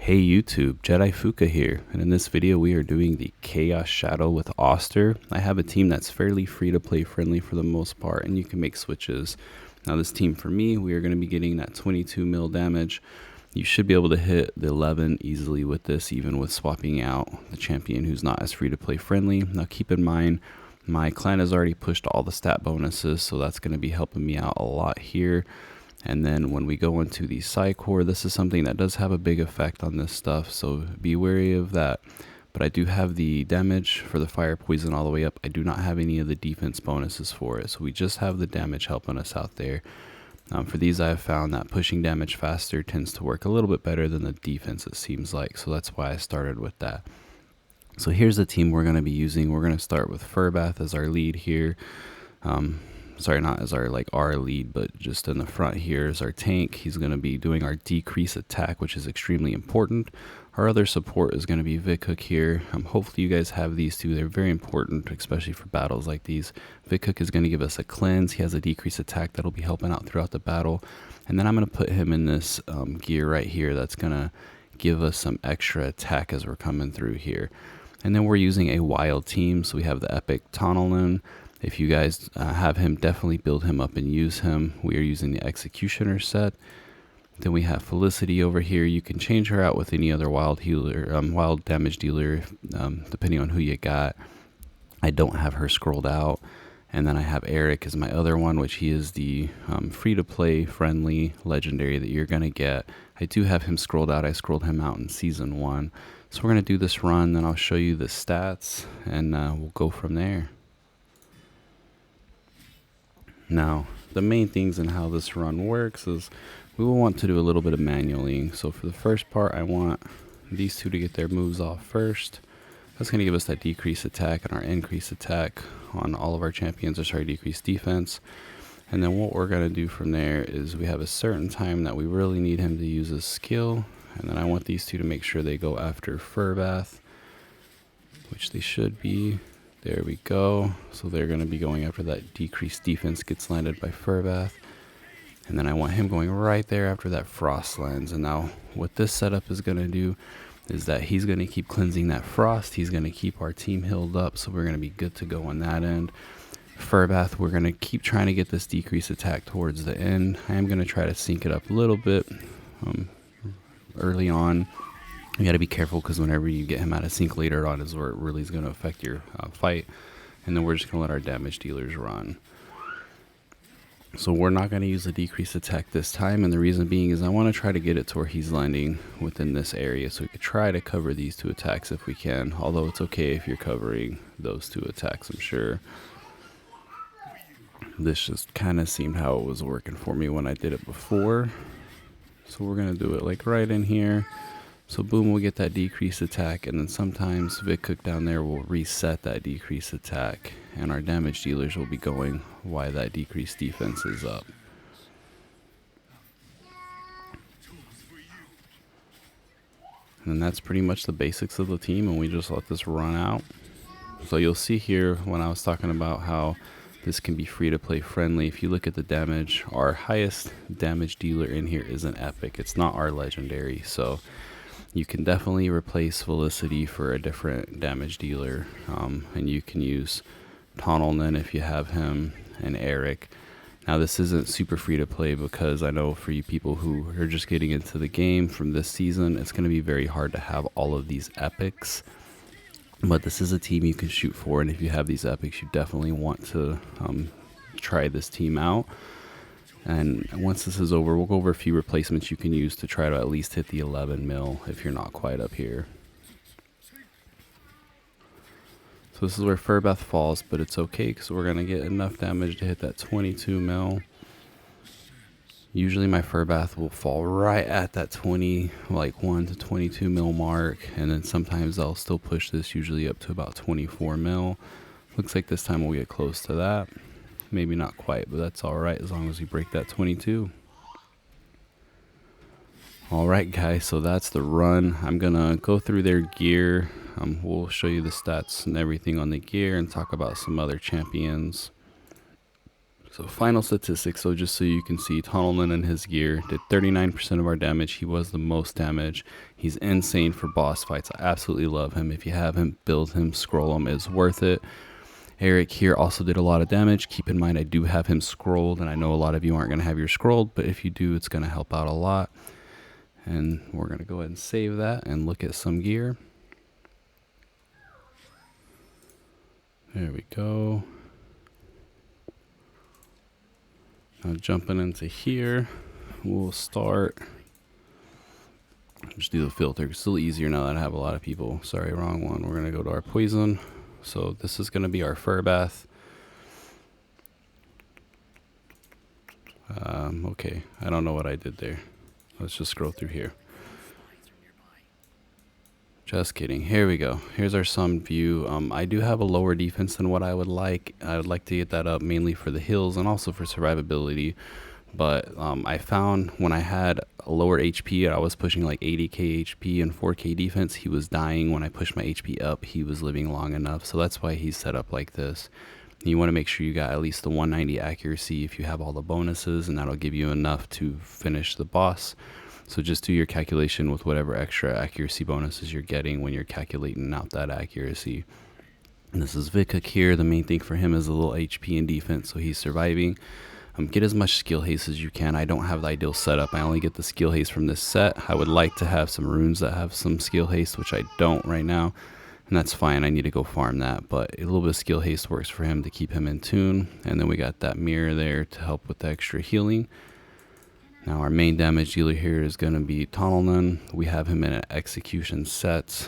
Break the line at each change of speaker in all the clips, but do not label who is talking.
Hey YouTube, Jedi Fuka here, and in this video we are doing the Chaos Shadow with Auster. I have a team that's fairly free to play friendly for the most part, and you can make switches. Now this team for me, we are going to be getting that 22 mil damage. You should be able to hit the 11 easily with this, even with swapping out the champion who's not as free to play friendly. Now keep in mind, my clan has already pushed all the stat bonuses, so that's going to be helping me out a lot here. And then when we go into the Psi Core, this is something that does have a big effect on this stuff, so be wary of that. But I do have the damage for the fire poison all the way up. I do not have any of the defense bonuses for it, so we just have the damage helping us out there. For these, I have found that pushing damage faster tends to work a little bit better than the defense, it seems like, so that's why I started with that. So here's the team we're going to be using. We're going to start with Furbath as our lead here. Sorry, not as our lead, but just in the front here is our tank. He's going to be doing our decrease attack, which is extremely important. Our other support is going to be Vikhook here. Hopefully you guys have these two. They're very important, especially for battles like these. Vikhook is going to give us a cleanse. He has a decrease attack that'll be helping out throughout the battle. And then I'm going to put him in this gear right here that's going to give us some extra attack as we're coming through here. And then we're using a wild team, so we have the epic Tsunami. If you guys have him, definitely build him up and use him. We are using the Executioner set. Then we have Felicity over here. You can change her out with any other wild healer, wild damage dealer, depending on who you got. I don't have her scrolled out. And then I have Eric as my other one, which he is the free-to-play friendly legendary that you're going to get. I do have him scrolled out. I scrolled him out in Season 1. So we're going to do this run, then I'll show you the stats, and we'll go from there. Now, the main things in how this run works is we will want to do a little bit of manualing. So for the first part, I want these two to get their moves off first. That's going to give us that decrease attack and our increase attack on all of our champions, or sorry, decrease defense. And then what we're going to do from there is we have a certain time that we really need him to use a skill. And then I want these two to make sure they go after Furbath, which they should be. There we go. So they're going to be going after that decreased defense gets landed by Furbath. And then I want him going right there after that Frost lands. And now what this setup is going to do is that he's going to keep cleansing that Frost. He's going to keep our team healed up, so we're going to be good to go on that end. Furbath, we're going to keep trying to get this decrease attack towards the end. I am going to try to sync it up a little bit early on. You got to be careful, because whenever you get him out of sync later on is where it really is going to affect your fight. And then we're just going to let our damage dealers run. So we're not going to use the decrease attack this time, and the reason being is I want to try to get it to where he's landing within this area, so we could try to cover these two attacks if we can, although it's okay if you're covering those two attacks, I'm sure. This just kind of seemed how it was working for me when I did it before. So we're going to do it like right in here. So boom, we'll get that decrease attack, and then sometimes Vikhook down there will reset that decrease attack, and our damage dealers will be going while that decreased defense is up. And that's pretty much the basics of the team, and we just let this run out. So you'll see here when I was talking about how this can be free to play friendly. If you look at the damage, our highest damage dealer in here is an epic. It's not our legendary, so you can definitely replace Felicity for a different damage dealer, and you can use Tonalnan if you have him, and Eric. Now this isn't super free to play, because I know for you people who are just getting into the game from this season, it's going to be very hard to have all of these epics. But this is a team you can shoot for, and if you have these epics, you definitely want to try this team out. And once this is over, we'll go over a few replacements you can use to try to at least hit the 11 mil if you're not quite up here. So this is where Furbath falls, but it's okay, because we're going to get enough damage to hit that 22 mil. Usually my Furbath will fall right at that 1 to 22 mil mark, and then sometimes I'll still push this usually up to about 24 mil. Looks like this time we'll get close to that. Maybe not quite, but that's alright as long as we break that 22. Alright guys, so that's the run. I'm gonna go through their gear. We'll show you the stats and everything on the gear and talk about some other champions. So final statistics, so just so you can see, Tunnelman and his gear did 39% of our damage. He was the most damage. He's insane for boss fights. I absolutely love him. If you have him, build him, scroll him, it's worth it. Eric here also did a lot of damage. Keep in mind I do have him scrolled, and I know a lot of you aren't going to have your scrolled, but if you do, it's going to help out a lot. And we're going to go ahead and save that and look at some gear. There we go. Now jumping into here, we'll start. Just do the filter. It's a little easier now that I have a lot of people. Sorry, wrong one. We're going to go to our poison. So this is going to be our fur bath. Okay, I don't know what I did there. Let's just scroll through here. Just kidding. Here we go. Here's our sum view. I do have a lower defense than what I would like. I would like to get that up mainly for the heals and also for survivability. But I found when I had a lower HP, I was pushing like 80k HP and 4k defense. He was dying. When I pushed my HP up, he was living long enough. So that's why he's set up like this. You want to make sure you got at least the 190 accuracy if you have all the bonuses, and that'll give you enough to finish the boss. So just do your calculation with whatever extra accuracy bonuses you're getting when you're calculating out that accuracy. And this is Vikuk here. The main thing for him is a little HP and defense, so he's surviving. Get as much skill haste as you can. I don't have the ideal setup. I only get the skill haste from this set. I would like to have some runes that have some skill haste, which I don't right now. And that's fine. I need to go farm that. But a little bit of skill haste works for him to keep him in tune. And then we got that mirror there to help with the extra healing. Now our main damage dealer here is going to be Tunnelman. We have him in an execution set.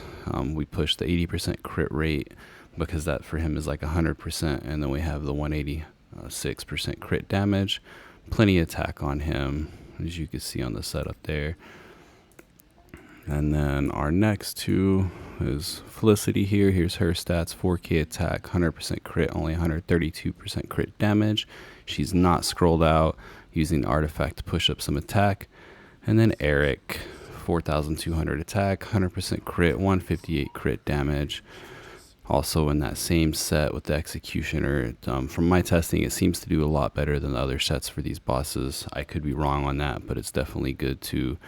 We push the 80% crit rate because that for him is like 100%. And then we have the 186% crit damage. Plenty of attack on him, as you can see on the setup there. And then our next two is Felicity here. Here's her stats: 4k attack, 100% crit, only 132% crit damage. She's not scrolled out, using the artifact to push up some attack. And then Eric, 4,200 attack, 100% crit, 158 crit damage. Also in that same set with the Executioner. From my testing, it seems to do a lot better than the other sets for these bosses. I could be wrong on that, but it's definitely good to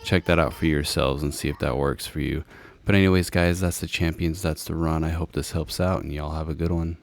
check that out for yourselves and see if that works for you. But anyways, guys, that's the champions. That's the run. I hope this helps out, and y'all have a good one.